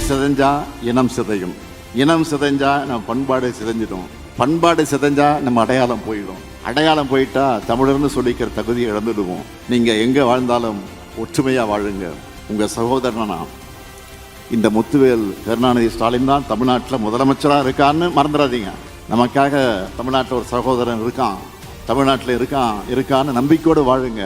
சிதைஞ்சா இனம் சிதையும், இனம் சிதைஞ்சா நம்ம பண்பாடு சிதைஞ்சிடும், பண்பாடு சிதைஞ்சா நம்ம அடையாளம் போயிடும், அடையாளம் போயிட்டா தமிழர்னு சொல்லிக்கிற தகுதியை இழந்துடுவோம். நீங்கள் எங்கே வாழ்ந்தாலும் ஒற்றுமையாக வாழுங்க. உங்கள் சகோதரனா இந்த முத்துவேல் கருணாநிதி ஸ்டாலின் தான் தமிழ்நாட்டில் முதலமைச்சராக இருக்கான்னு மறந்துடாதீங்க. நமக்காக தமிழ்நாட்டில் ஒரு சகோதரன் இருக்கான், தமிழ்நாட்டில் இருக்கான்னு நம்பிக்கையோடு வாழுங்க.